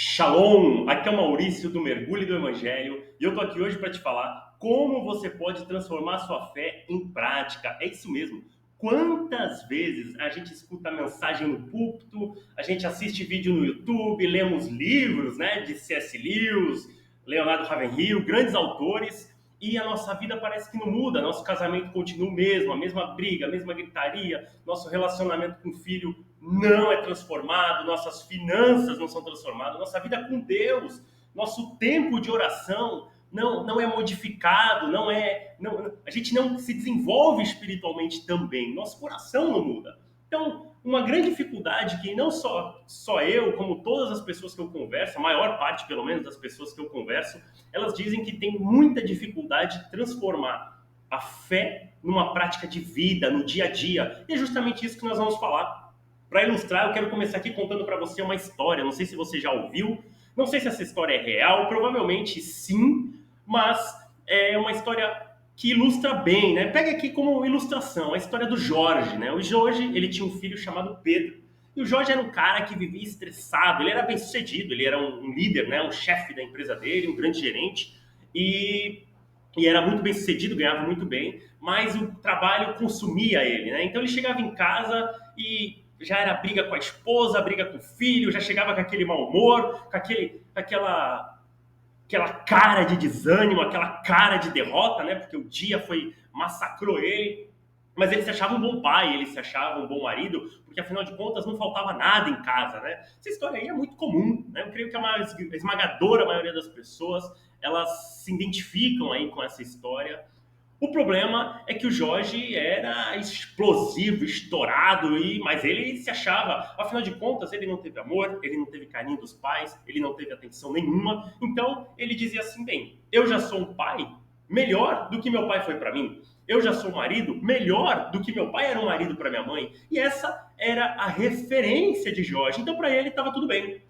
Shalom, aqui é o Maurício do Mergulho do Evangelho e eu tô aqui hoje para te falar como você pode transformar sua fé em prática. É isso mesmo. Quantas vezes a gente escuta mensagem no púlpito, a gente assiste vídeo no YouTube, lemos livros, né, de C.S. Lewis, Leonardo Ravenhill, grandes autores, e a nossa vida parece que não muda, nosso casamento continua o mesmo, a mesma briga, a mesma gritaria, nosso relacionamento com o filho não é transformado, nossas finanças não são transformadas, nossa vida com Deus, nosso tempo de oração não é modificado, a gente não se desenvolve espiritualmente também, nosso coração não muda. Então, uma grande dificuldade que não só eu, como todas as pessoas que eu converso, a maior parte, pelo menos, das pessoas que eu converso, elas dizem que tem muita dificuldade de transformar a fé numa prática de vida, no dia a dia. E é justamente isso que nós vamos falar. Para ilustrar, eu quero começar aqui contando para você uma história. Não sei se você já ouviu, não sei se essa história é real, provavelmente sim, mas é uma história que ilustra bem, né? Pega aqui como ilustração a história do Jorge, né? O Jorge, ele tinha um filho chamado Pedro. E o Jorge era um cara que vivia estressado, ele era bem sucedido, ele era um líder, né? Um chefe da empresa dele, um grande gerente. E e era muito bem sucedido, ganhava muito bem, mas o trabalho consumia ele, né? Então ele chegava em casa e já era briga com a esposa, briga com o filho, já chegava com aquele mau humor, aquela cara de desânimo, aquela cara de derrota, né? Porque o dia massacrou ele. Mas ele se achava um bom pai, ele se achava um bom marido, porque afinal de contas não faltava nada em casa, né? Essa história aí é muito comum, né? Eu creio que a esmagadora maioria das pessoas, elas se identificam aí com essa história. O problema é que o Jorge era explosivo, estourado, mas ele se achava, afinal de contas, ele não teve amor, ele não teve carinho dos pais, ele não teve atenção nenhuma. Então ele dizia assim: bem, eu já sou um pai melhor do que meu pai foi para mim. Eu já sou um marido melhor do que meu pai era um marido para minha mãe. E essa era a referência de Jorge. Então para ele estava tudo bem.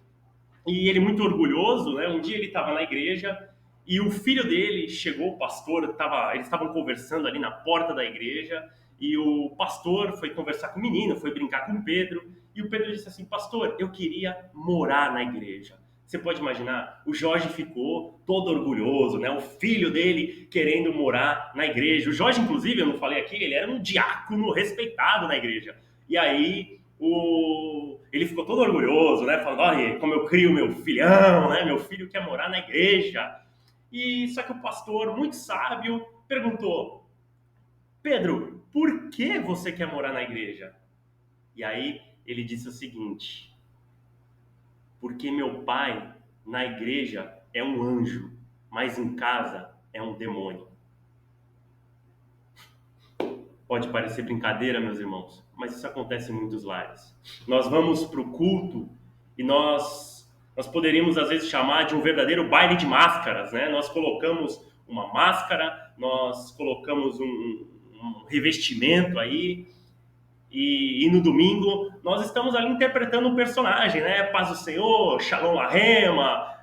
E ele muito orgulhoso, né? Um dia ele estava na igreja e o filho dele chegou, o pastor, eles estavam conversando ali na porta da igreja e o pastor foi conversar com o menino, foi brincar com o Pedro e o Pedro disse assim: pastor, eu queria morar na igreja. Você pode imaginar, o Jorge ficou todo orgulhoso, né? O filho dele querendo morar na igreja. O Jorge, inclusive, eu não falei aqui, ele era um diácono respeitado na igreja. E aí ele ficou todo orgulhoso, né? Falando: olha, como eu crio meu filhão, né? Meu filho quer morar na igreja. E só que o pastor, muito sábio, perguntou: Pedro, por que você quer morar na igreja? E aí ele disse o seguinte: porque meu pai na igreja é um anjo, mas em casa é um demônio. Pode parecer brincadeira, meus irmãos, mas isso acontece em muitos lares. Nós vamos para o culto e nós poderíamos às vezes chamar de um verdadeiro baile de máscaras, né? Nós colocamos uma máscara, nós colocamos um revestimento aí e no domingo nós estamos ali interpretando um personagem, né? Paz do Senhor, Shalom Lahema,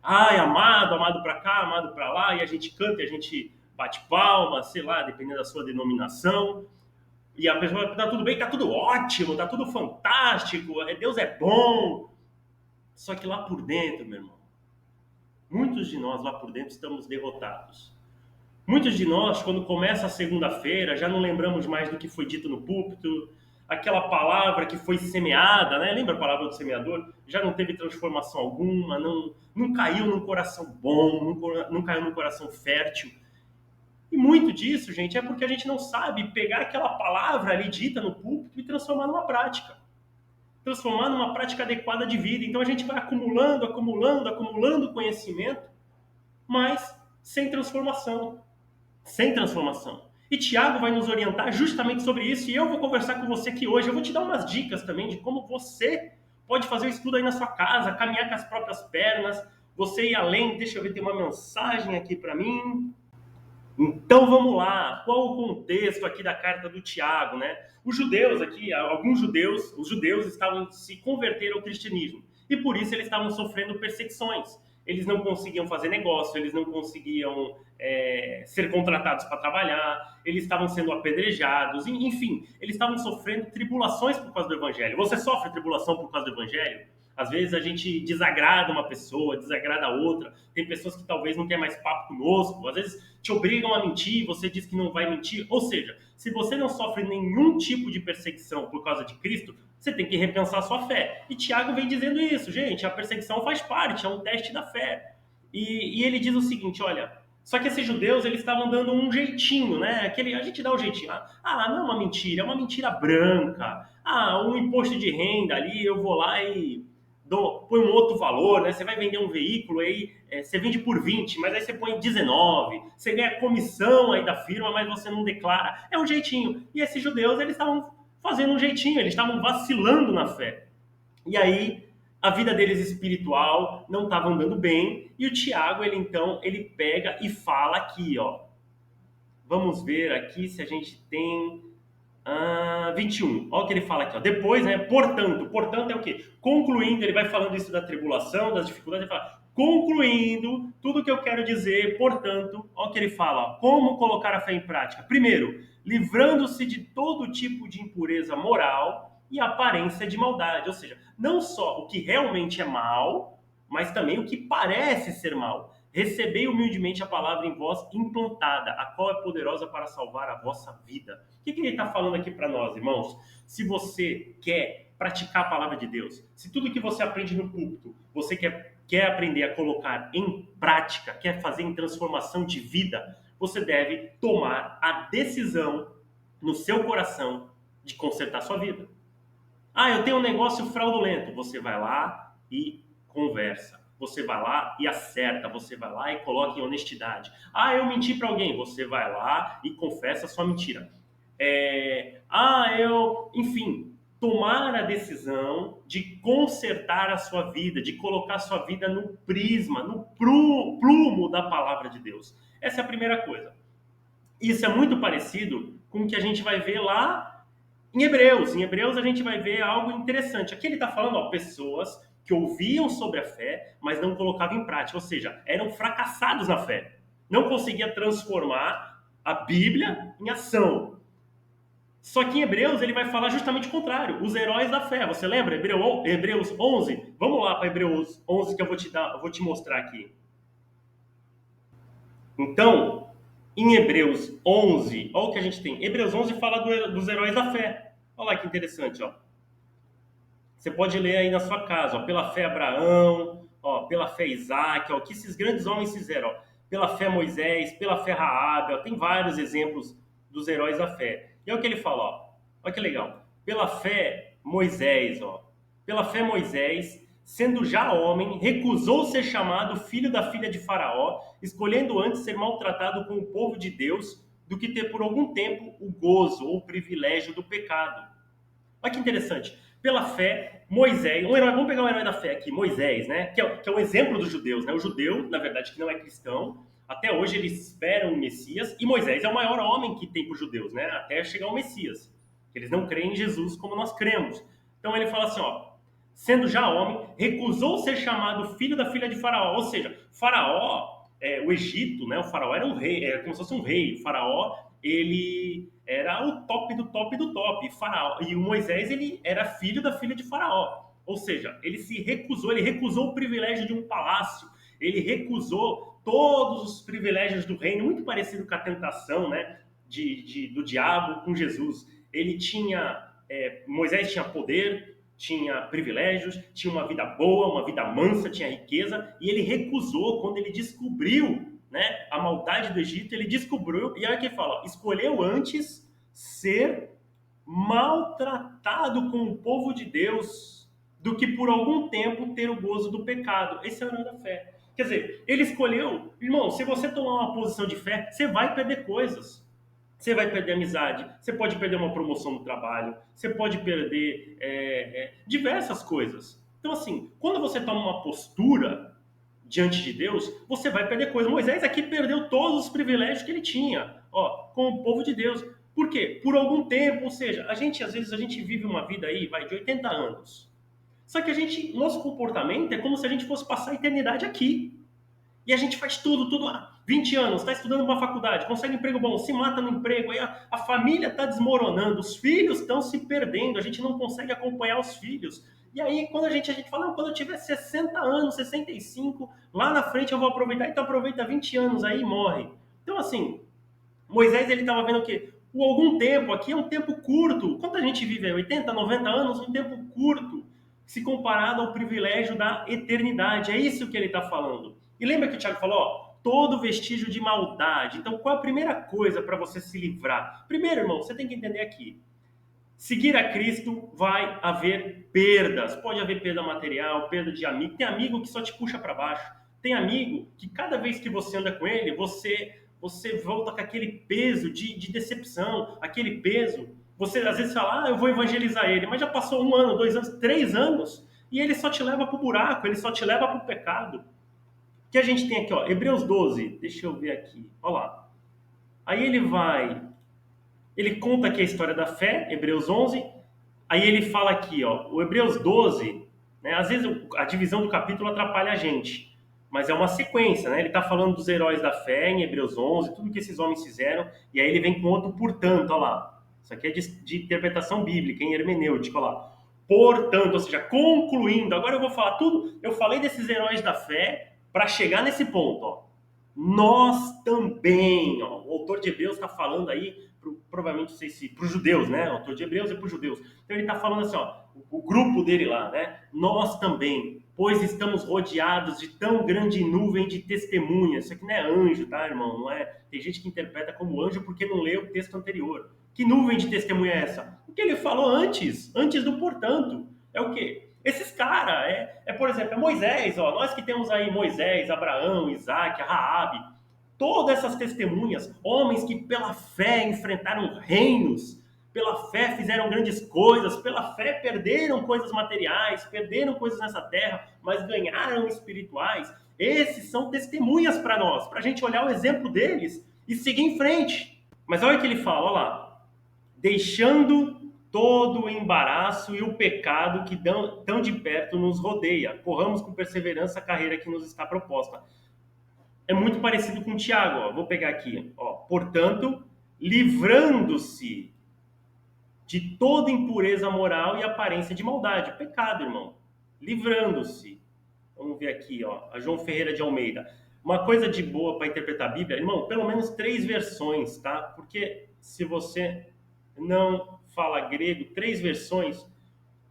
ai, amado, amado para cá, amado para lá, e a gente canta, e a gente bate palma, sei lá, dependendo da sua denominação. E a pessoa: tá tudo bem, tá tudo ótimo, tá tudo fantástico, Deus é bom. Só que lá por dentro, meu irmão, muitos de nós lá por dentro estamos derrotados. Muitos de nós, quando começa a segunda-feira, já não lembramos mais do que foi dito no púlpito, aquela palavra que foi semeada, né? Lembra a palavra do semeador? Já não teve transformação alguma, não caiu num coração bom, não caiu num coração fértil. E muito disso, gente, é porque a gente não sabe pegar aquela palavra ali dita no púlpito e transformar numa prática. Transformar numa prática adequada de vida. Então a gente vai acumulando, acumulando, acumulando conhecimento, mas sem transformação. Sem transformação. E Tiago vai nos orientar justamente sobre isso, e eu vou conversar com você aqui hoje. Eu vou te dar umas dicas também de como você pode fazer o estudo aí na sua casa, caminhar com as próprias pernas, você ir além. Deixa eu ver, tem uma mensagem aqui para mim. Então vamos lá, qual o contexto aqui da carta do Tiago, né? Os judeus aqui, os judeus estavam se converter ao cristianismo e por isso eles estavam sofrendo perseguições. Eles não conseguiam fazer negócio, eles não conseguiam ser contratados para trabalhar, eles estavam sendo apedrejados, enfim, eles estavam sofrendo tribulações por causa do evangelho. Você sofre tribulação por causa do evangelho? Às vezes a gente desagrada uma pessoa, desagrada a outra. Tem pessoas que talvez não querem mais papo conosco. Às vezes te obrigam a mentir, você diz que não vai mentir. Ou seja, se você não sofre nenhum tipo de perseguição por causa de Cristo, você tem que repensar a sua fé. E Tiago vem dizendo isso, gente, a perseguição faz parte, é um teste da fé. E ele diz o seguinte, olha, só que esses judeus, eles estavam dando um jeitinho, né? A gente dá um jeitinho. Não é uma mentira, é uma mentira branca. Um imposto de renda ali, eu vou lá e põe um outro valor, né? Você vai vender um veículo aí, você vende por 20, mas aí você põe 19, você ganha comissão aí da firma, mas você não declara. É um jeitinho. E esses judeus, eles estavam fazendo um jeitinho, eles estavam vacilando na fé. E aí a vida deles espiritual não estava andando bem, e o Tiago, ele pega e fala aqui, ó. Vamos ver aqui se a gente tem 21. Olha o que ele fala aqui, ó. Depois, né? Portanto é o quê? Concluindo, ele vai falando isso da tribulação, das dificuldades, ele fala, concluindo tudo que eu quero dizer, portanto, olha o que ele fala, ó, como colocar a fé em prática. Primeiro, livrando-se de todo tipo de impureza moral e aparência de maldade, ou seja, não só o que realmente é mal, mas também o que parece ser mal. Recebei humildemente a palavra em vós implantada, a qual é poderosa para salvar a vossa vida. O que ele está falando aqui para nós, irmãos? Se você quer praticar a palavra de Deus, se tudo que você aprende no púlpito, você quer aprender a colocar em prática, quer fazer em transformação de vida, você deve tomar a decisão no seu coração de consertar sua vida. Eu tenho um negócio fraudulento. Você vai lá e conversa. Você vai lá e acerta. Você vai lá e coloca em honestidade. Eu menti para alguém. Você vai lá e confessa a sua mentira. Enfim, tomar a decisão de consertar a sua vida, de colocar a sua vida no prisma, no plumo da palavra de Deus. Essa é a primeira coisa. Isso é muito parecido com o que a gente vai ver lá em Hebreus. Em Hebreus a gente vai ver algo interessante. Aqui ele está falando, ó, pessoas que ouviam sobre a fé, mas não colocavam em prática. Ou seja, eram fracassados na fé. Não conseguia transformar a Bíblia em ação. Só que em Hebreus ele vai falar justamente o contrário. Os heróis da fé. Você lembra? Hebreus 11? Vamos lá para Hebreus 11 que eu vou te mostrar aqui. Então, em Hebreus 11, olha o que a gente tem. Hebreus 11 fala dos heróis da fé. Olha lá que interessante, ó. Você pode ler aí na sua casa, ó, pela fé Abraão, ó, pela fé Isaac, ó, o que esses grandes homens fizeram, ó, pela fé Moisés, pela fé Raabe, ó, tem vários exemplos dos heróis da fé. E olha o que ele fala, ó, olha que legal. Pela fé Moisés, ó, pela fé Moisés, sendo já homem, recusou ser chamado filho da filha de Faraó, escolhendo antes ser maltratado com o povo de Deus do que ter por algum tempo o gozo ou o privilégio do pecado. Olha que interessante. Pela fé, Moisés, um herói, vamos pegar um herói da fé aqui, Moisés, né? Que é um exemplo dos judeus, né? O judeu, na verdade, que não é cristão, até hoje eles esperam o Messias, e Moisés é o maior homem que tem para os judeus, né? Até chegar o Messias. Eles não creem em Jesus como nós cremos. Então ele fala assim, ó, sendo já homem, recusou ser chamado filho da filha de Faraó. Ou seja, Faraó, o Egito, né? O Faraó era um rei, era como se fosse um rei. O Faraó, ele era o top do top do top. E o Moisés, ele era filho da filha de Faraó. Ou seja, ele recusou o privilégio de um palácio, ele recusou todos os privilégios do reino, muito parecido com a tentação, né, do diabo com Jesus. Ele tinha, Moisés tinha poder, tinha privilégios, tinha uma vida boa, uma vida mansa, tinha riqueza, e ele recusou quando ele descobriu, né, a maldade do Egito. Ele descobriu, e aí que fala, escolheu antes ser maltratado com o povo de Deus do que por algum tempo ter o gozo do pecado. Esse é o herói da fé. Quer dizer, ele escolheu, irmão, se você tomar uma posição de fé, você vai perder coisas. Você vai perder amizade, você pode perder uma promoção no trabalho, você pode perder diversas coisas. Então, assim, quando você toma uma postura diante de Deus, você vai perder coisas. Moisés aqui perdeu todos os privilégios que ele tinha, ó, com o povo de Deus. Por quê? Por algum tempo, ou seja, às vezes a gente vive uma vida aí, de 80 anos. Só que nosso comportamento é como se a gente fosse passar a eternidade aqui. E a gente faz tudo, 20 anos, está estudando uma faculdade, consegue um emprego bom, se mata no emprego, aí a família está desmoronando, os filhos estão se perdendo, a gente não consegue acompanhar os filhos. E aí, quando a gente fala, não, quando eu tiver 60 anos, 65, lá na frente eu vou aproveitar, então aproveita 20 anos aí e morre. Então, assim, Moisés, ele estava vendo o quê? O algum tempo aqui é um tempo curto. Quanto a gente vive? 80, 90 anos? Um tempo curto, se comparado ao privilégio da eternidade. É isso que ele está falando. E lembra que o Tiago falou, ó, todo vestígio de maldade. Então, qual a primeira coisa para você se livrar? Primeiro, irmão, você tem que entender aqui. Seguir a Cristo vai haver perdas. Pode haver perda material, perda de amigo. Tem amigo que só te puxa para baixo. Tem amigo que cada vez que você anda com ele, você volta com aquele peso de decepção, aquele peso. Você às vezes fala, eu vou evangelizar ele, mas já passou 1 ano, 2 anos, 3 anos, e ele só te leva para o buraco, ele só te leva para o pecado. O que a gente tem aqui, ó, Hebreus 12, deixa eu ver aqui, olha lá. Aí ele conta aqui a história da fé, Hebreus 11. Aí ele fala aqui, ó, o Hebreus 12, né, às vezes a divisão do capítulo atrapalha a gente, mas é uma sequência, né? Ele está falando dos heróis da fé em Hebreus 11, tudo que esses homens fizeram, e aí ele vem com outro portanto, ó lá. Isso aqui é de interpretação bíblica, em hermenêutica, ó lá. Portanto, ou seja, concluindo, agora eu vou falar tudo, eu falei desses heróis da fé para chegar nesse ponto, ó. Nós também, ó, o autor de Hebreus está falando aí, provavelmente, não sei se para os judeus, né? O autor de Hebreus é para os judeus. Então ele está falando assim, ó, o grupo dele lá, né? Nós também, pois estamos rodeados de tão grande nuvem de testemunhas. Isso aqui não é anjo, tá, irmão? Não é. Tem gente que interpreta como anjo porque não lê o texto anterior. Que nuvem de testemunha é essa? O que ele falou antes do portanto. É o quê? Esses caras, por exemplo, é Moisés, ó, nós que temos aí Moisés, Abraão, Isaac, Raabe, todas essas testemunhas, homens que pela fé enfrentaram reinos, pela fé fizeram grandes coisas, pela fé perderam coisas materiais, perderam coisas nessa terra, mas ganharam espirituais. Esses são testemunhas para nós, para a gente olhar o exemplo deles e seguir em frente. Mas olha o que ele fala, olha lá, deixando todo o embaraço e o pecado que tão de perto nos rodeia. Corramos com perseverança a carreira que nos está proposta. É muito parecido com o Tiago, ó. Vou pegar aqui, ó. Portanto, livrando-se de toda impureza moral e aparência de maldade. Pecado, irmão. Livrando-se. Vamos ver aqui, ó. A João Ferreira de Almeida. Uma coisa de boa para interpretar a Bíblia, irmão, pelo menos 3 versões, tá? Porque se você não fala grego, 3 versões,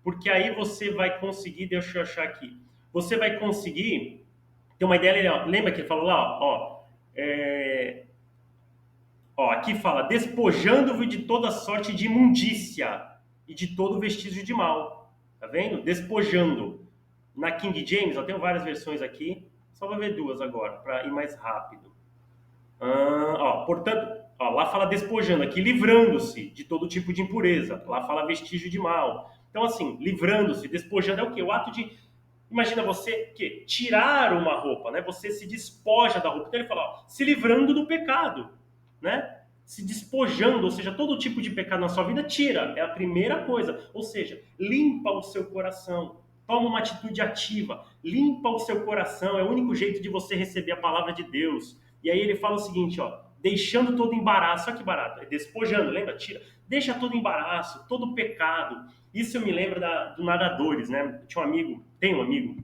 porque aí você vai conseguir, deixa eu achar aqui, você vai conseguir ter uma ideia, lembra que ele falou lá, ó, aqui fala, despojando-vos de toda sorte de imundícia e de todo vestígio de mal, tá vendo? Despojando. Na King James, eu tenho várias versões aqui, só vou ver 2 agora, para ir mais rápido. Portanto, ó, lá fala despojando, aqui livrando-se de todo tipo de impureza. Lá fala vestígio de mal. Então, assim, livrando-se, despojando é o quê? O ato de, imagina você que tirar uma roupa, né? Você se despoja da roupa. Então ele fala, ó, se livrando do pecado, né? Se despojando, ou seja, todo tipo de pecado na sua vida, tira. É a primeira coisa. Ou seja, limpa o seu coração. Toma uma atitude ativa. Limpa o seu coração. É o único jeito de você receber a palavra de Deus. E aí ele fala o seguinte, ó, deixando todo embaraço, olha que barato, é despojando, lembra? Tira, deixa todo embaraço, todo pecado. Isso me lembra do nadadores, né? Tem um amigo,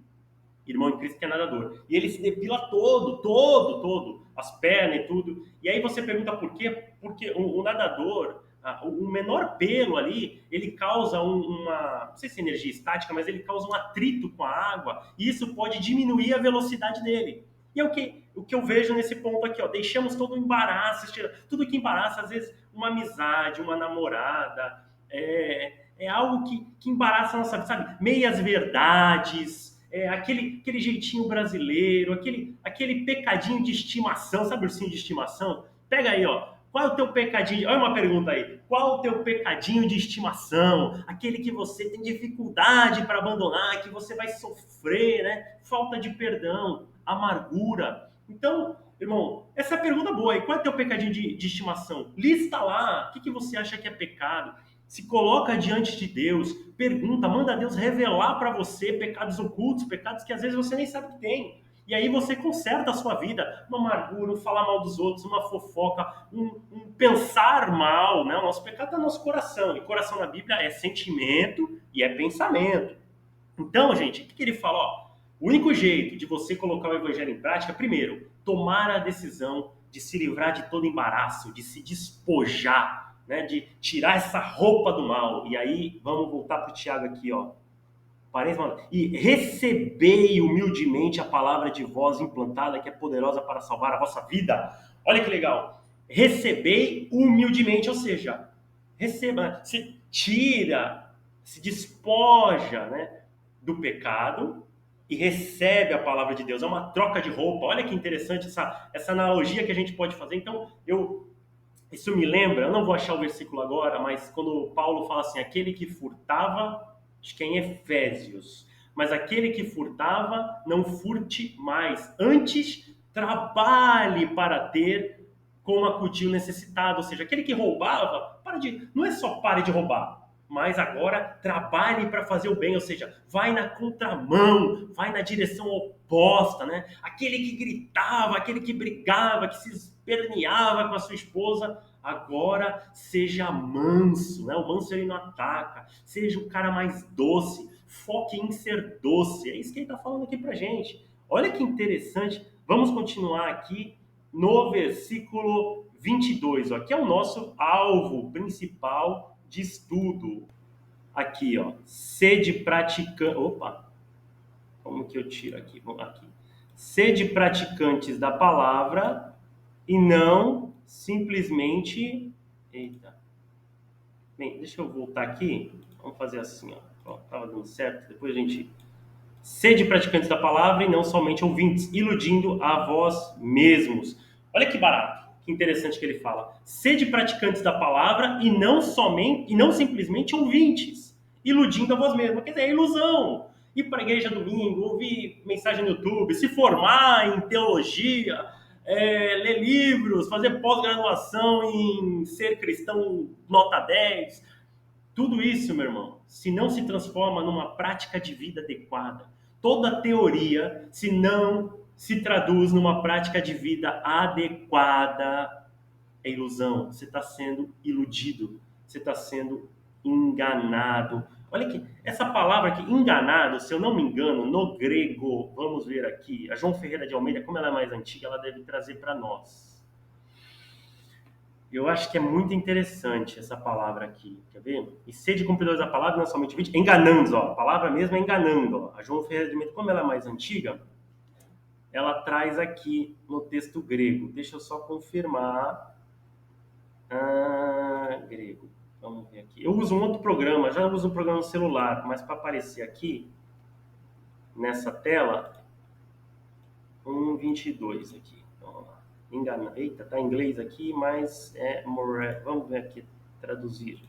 irmão em Cristo que é nadador, e ele se depila todo, as pernas e tudo. E aí você pergunta por quê? Porque o nadador, o menor pelo ali, ele causa uma, não sei se é energia estática, mas ele causa um atrito com a água, e isso pode diminuir a velocidade dele. E é o que eu vejo nesse ponto aqui, ó. Deixamos todo o embaraço, tudo que embaraça, às vezes, uma amizade, uma namorada, é algo que embaraça a nossa vida, sabe? Meias verdades, aquele jeitinho brasileiro, aquele pecadinho de estimação, sabe o ursinho de estimação? Pega aí, ó. Qual é o teu pecadinho? Olha uma pergunta aí. Qual é o teu pecadinho de estimação? Aquele que você tem dificuldade para abandonar, que você vai sofrer, né? Falta de perdão, amargura. Então, irmão, essa é a pergunta boa aí. Qual é o teu pecadinho de estimação? Lista lá. O que você acha que é pecado? Se coloca diante de Deus, pergunta, manda Deus revelar para você pecados ocultos, pecados que às vezes você nem sabe que tem. E aí você conserta a sua vida, uma amargura, um falar mal dos outros, uma fofoca, um pensar mal, né? O nosso pecado é no nosso coração. E coração na Bíblia é sentimento e é pensamento. Então, gente, o que ele fala? Ó, o único jeito de você colocar o evangelho em prática, primeiro, tomar a decisão de se livrar de todo embaraço, de se despojar, né, de tirar essa roupa do mal. E aí, vamos voltar para o Tiago aqui, ó. E recebei humildemente a palavra de voz implantada que é poderosa para salvar a vossa vida. Olha que legal. Recebei humildemente, ou seja, receba, se tira, se despoja, né, do pecado e recebe a palavra de Deus. É uma troca de roupa. Olha que interessante essa analogia que a gente pode fazer. Então, isso me lembra, eu não vou achar o versículo agora, mas quando Paulo fala assim, aquele que furtava, acho que é em Efésios, mas aquele que furtava, não furte mais, antes trabalhe para ter como acudir o necessitado, ou seja, aquele que roubava, não é só pare de roubar, mas agora trabalhe para fazer o bem, ou seja, vai na contramão, vai na direção oposta, né? Aquele que gritava, aquele que brigava, que se esperneava com a sua esposa, agora seja manso, né? O manso ele não ataca, seja o cara mais doce, foque em ser doce, é isso que ele está falando aqui pra gente. Olha que interessante, vamos continuar aqui no versículo 22, ó, que é o nosso alvo principal de estudo. Aqui, ó, sede praticante. Opa, como que eu tiro aqui? Vamos aqui. Sede praticantes da palavra e não simplesmente. Eita. Bem, deixa eu voltar aqui. Vamos fazer assim, ó. Ó, tava dando certo. Depois a gente. Sede praticantes da palavra e não somente ouvintes, iludindo a vós mesmos. Olha que barato, que interessante que ele fala. Sede praticantes da palavra e não simplesmente ouvintes, iludindo a vós mesmos. Quer dizer, é ilusão. Ir para a igreja domingo, ouvir mensagem no YouTube, se formar em teologia, ler livros, fazer pós-graduação em ser cristão nota 10. Tudo isso, meu irmão, se não se transforma numa prática de vida adequada, toda teoria, se não se traduz numa prática de vida adequada, é ilusão. Você está sendo iludido, você está sendo enganado. Olha aqui, essa palavra aqui, enganado, se eu não me engano, no grego, vamos ver aqui, a João Ferreira de Almeida, como ela é mais antiga, ela deve trazer para nós. Eu acho que é muito interessante essa palavra aqui, quer ver? E sede cumpridores da palavra, não somente vídeo, enganando, ó. A palavra mesmo é enganando, ó. A João Ferreira de Almeida, como ela é mais antiga, ela traz aqui no texto grego. Deixa eu só confirmar. Grego. Vamos ver aqui. Eu uso um outro programa, já uso um programa no celular, mas para aparecer aqui, nessa tela, 1:22 aqui. Então, vamos lá. Eita, tá em inglês aqui, mas vamos ver aqui, traduzir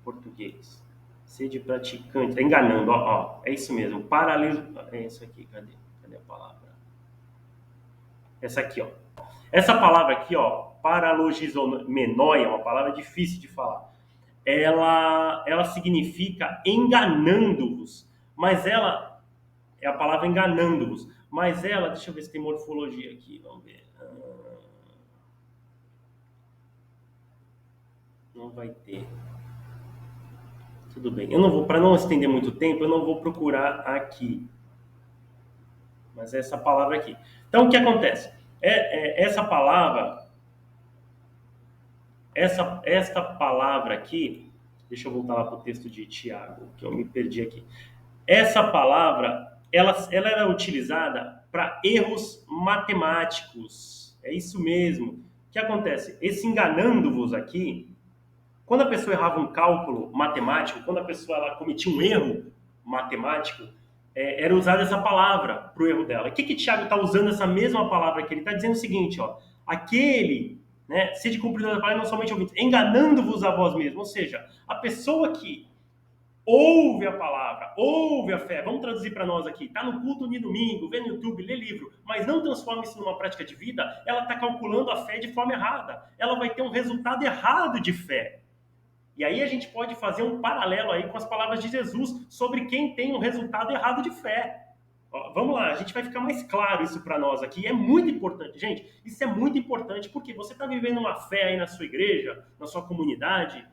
português. Sede praticante, tá enganando, ó, é isso mesmo, é isso aqui, cadê a palavra? Essa aqui, ó. Essa palavra aqui, ó, paralogizomenoi, é uma palavra difícil de falar. Ela significa enganando-vos, mas ela é a palavra enganando-vos, mas ela, deixa eu ver se tem morfologia aqui, vamos ver. Não vai ter. Tudo bem. Eu não vou, para não estender muito tempo, eu não vou procurar aqui. Mas é essa palavra aqui. Então, o que acontece? Essa palavra, esta palavra aqui, deixa eu voltar lá para o texto de Tiago, que eu me perdi aqui. Essa palavra, ela era utilizada para erros matemáticos. É isso mesmo. O que acontece? Esse enganando-vos aqui, quando a pessoa errava um cálculo matemático, quando a pessoa ela cometia um erro matemático, era usada essa palavra para o erro dela. O que Tiago está usando essa mesma palavra aqui? Ele está dizendo o seguinte, ó, aquele, né, sede cumpridor da palavra, não somente ouvintes, enganando-vos a vós mesmos. Ou seja, a pessoa que ouve a palavra, ouve a fé, vamos traduzir para nós aqui, está no culto de domingo, vê no YouTube, lê livro, mas não transforma isso numa prática de vida, ela está calculando a fé de forma errada. Ela vai ter um resultado errado de fé. E aí a gente pode fazer um paralelo aí com as palavras de Jesus sobre quem tem um resultado errado de fé. Ó, vamos lá, a gente vai ficar mais claro isso para nós aqui. É muito importante, gente. Isso é muito importante porque você está vivendo uma fé aí na sua igreja, na sua comunidade,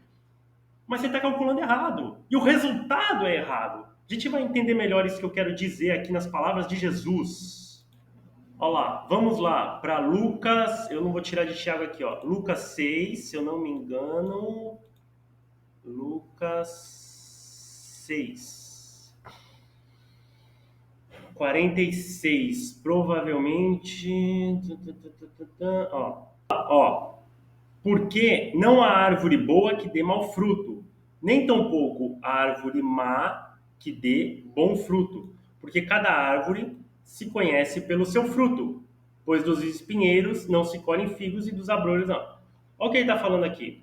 mas você está calculando errado. E o resultado é errado. A gente vai entender melhor isso que eu quero dizer aqui nas palavras de Jesus. Olha lá, vamos lá para Lucas, eu não vou tirar de Tiago aqui, ó. Lucas 6, se eu não me engano, Lucas 6. 46, provavelmente. Ó. Porque não há árvore boa que dê mau fruto, nem tampouco a árvore má que dê bom fruto. Porque cada árvore se conhece pelo seu fruto, pois dos espinheiros não se colhem figos e dos abrolhos não. Olha o que ele está falando aqui.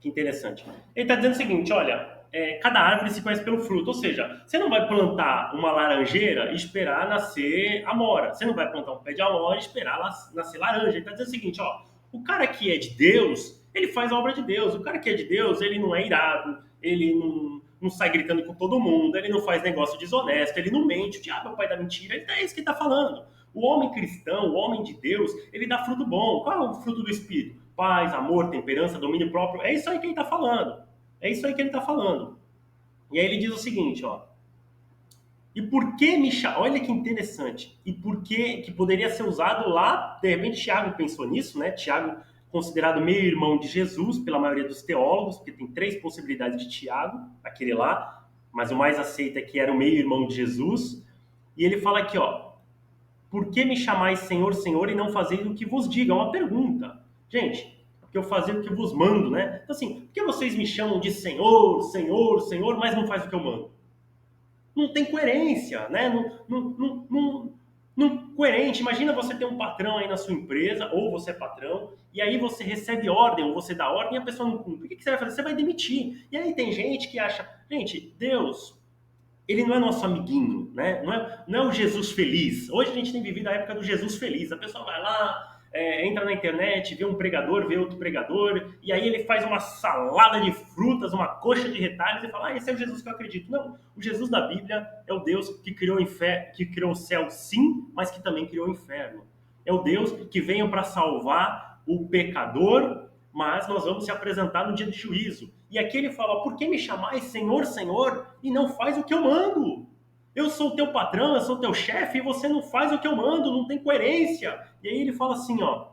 Que interessante. Ele está dizendo o seguinte, olha, cada árvore se conhece pelo fruto, ou seja, você não vai plantar uma laranjeira e esperar nascer amora. Você não vai plantar um pé de amora e esperar nascer laranja. Ele está dizendo o seguinte, ó, o cara que é de Deus, ele faz a obra de Deus. O cara que é de Deus, ele não é irado, ele não sai gritando com todo mundo, ele não faz negócio desonesto, ele não mente, o diabo é o pai da mentira, é isso que ele está falando. O homem cristão, o homem de Deus, ele dá fruto bom. Qual é o fruto do Espírito? Paz, amor, temperança, domínio próprio. É isso aí que ele está falando. É isso aí que ele está falando. E aí ele diz o seguinte, ó. E por que me chama? Olha que interessante. E por que poderia ser usado lá? De repente, Tiago pensou nisso, né? Tiago, considerado meio-irmão de Jesus pela maioria dos teólogos, porque tem 3 possibilidades de Tiago, aquele lá, mas o mais aceito é que era o meio-irmão de Jesus. E ele fala aqui, ó. Por que me chamais Senhor, Senhor e não fazeis o que vos diga? É uma pergunta. Gente, porque eu fazer o que vos mando, né? Então, assim, por que vocês me chamam de Senhor, Senhor, Senhor, mas não faz o que eu mando? Não tem coerência, né? Não coerente. Imagina você ter um patrão aí na sua empresa, ou você é patrão, e aí você recebe ordem, ou você dá ordem e a pessoa não cumpre. O que você vai fazer? Você vai demitir. E aí tem gente que acha, gente, Deus, ele não é nosso amiguinho, né? Não é o Jesus feliz. Hoje a gente tem vivido a época do Jesus feliz. A pessoa vai lá, entra na internet, vê um pregador, vê outro pregador, e aí ele faz uma salada de frutas, uma coxa de retalhos e fala, esse é o Jesus que eu acredito. Não, o Jesus da Bíblia é o Deus que criou o céu sim, mas que também criou o inferno. É o Deus que veio para salvar o pecador, mas nós vamos se apresentar no dia de juízo. E aqui ele fala, por que me chamais Senhor, Senhor, e não faz o que eu mando? Eu sou o teu patrão, eu sou o teu chefe, e você não faz o que eu mando, não tem coerência. E aí ele fala assim, ó,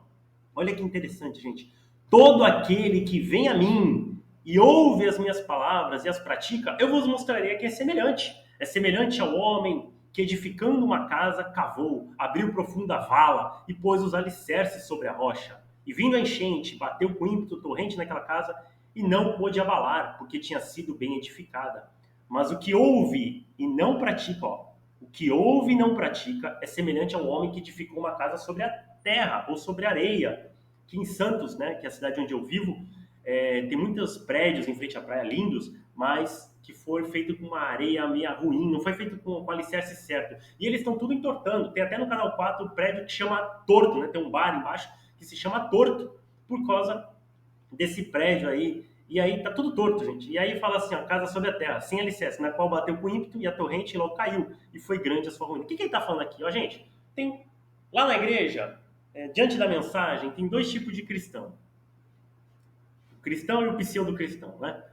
olha que interessante, gente. Todo aquele que vem a mim e ouve as minhas palavras e as pratica, eu vos mostraria que é semelhante. É semelhante ao homem que, edificando uma casa, cavou, abriu profunda vala e pôs os alicerces sobre a rocha. E vindo a enchente, bateu com ímpeto torrente naquela casa e não pôde abalar, porque tinha sido bem edificada. Mas o que ouve e não pratica, ó, o que ouve e não pratica é semelhante ao homem que edificou uma casa sobre a terra ou sobre a areia. Que em Santos, né, que é a cidade onde eu vivo, tem muitos prédios em frente à praia lindos, mas que foi feito com uma areia meio ruim, não foi feito com o alicerce certo. E eles estão tudo entortando. Tem até no Canal 4 um prédio que chama Torto, né? Tem um bar embaixo que se chama Torto, por causa desse prédio aí. E aí tá tudo torto, gente. E aí fala assim, ó, casa sobre a terra, sem alicerce, na qual bateu com ímpeto e a torrente logo caiu. E foi grande a sua ruína. O que ele tá falando aqui? Ó, gente, tem lá na igreja, diante da mensagem, tem 2 tipos de cristão. O cristão e o pseudo-cristão, né?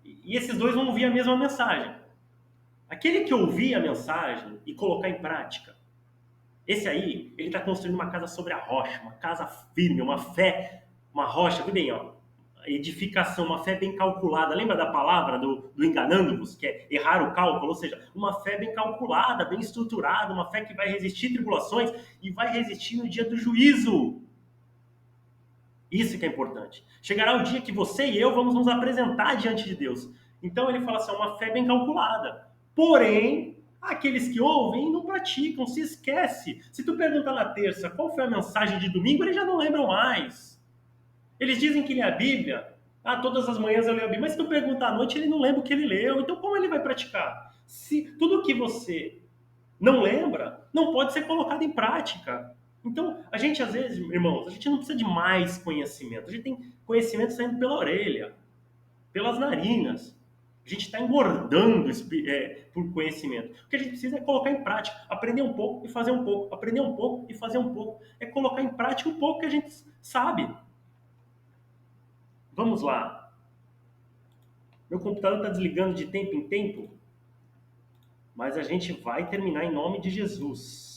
E esses 2 vão ouvir a mesma mensagem. Aquele que ouvir a mensagem e colocar em prática, esse aí, ele está construindo uma casa sobre a rocha, uma casa firme, uma fé, uma rocha, vê bem, ó, edificação, uma fé bem calculada. Lembra da palavra do enganando-vos, que é errar o cálculo? Ou seja, uma fé bem calculada, bem estruturada, uma fé que vai resistir tribulações e vai resistir no dia do juízo. Isso que é importante. Chegará o dia que você e eu vamos nos apresentar diante de Deus. Então ele fala assim, uma fé bem calculada. Porém, aqueles que ouvem não praticam, se esquece. Se tu perguntar na terça qual foi a mensagem de domingo, eles já não lembram mais. Eles dizem que lê a Bíblia. Ah, todas as manhãs eu leio a Bíblia. Mas se tu perguntar à noite, ele não lembra o que ele leu. Então como ele vai praticar? Se tudo que você não lembra, não pode ser colocado em prática. Então, a gente às vezes, irmãos, a gente não precisa de mais conhecimento. A gente tem conhecimento saindo pela orelha, pelas narinas. A gente está engordando por conhecimento. O que a gente precisa é colocar em prática, aprender um pouco e fazer um pouco, aprender um pouco e fazer um pouco. É colocar em prática um pouco que a gente sabe. Vamos lá. Meu computador está desligando de tempo em tempo. Mas a gente vai terminar em nome de Jesus.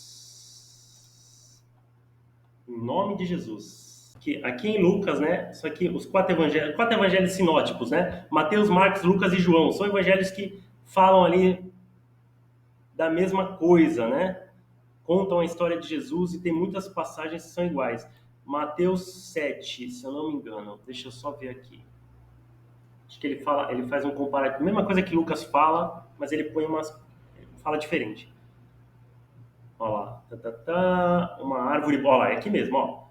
Em nome de Jesus. Aqui em Lucas, né? Isso aqui, os quatro evangelhos sinóticos, né? Mateus, Marcos, Lucas e João. São evangelhos que falam ali da mesma coisa, né? Contam a história de Jesus e tem muitas passagens que são iguais. Mateus 7, se eu não me engano. Deixa eu só ver aqui. Acho que ele faz um comparativo. A mesma coisa que Lucas fala, mas ele põe fala diferente. Ó lá. Uma árvore. Ó lá, é aqui mesmo, ó.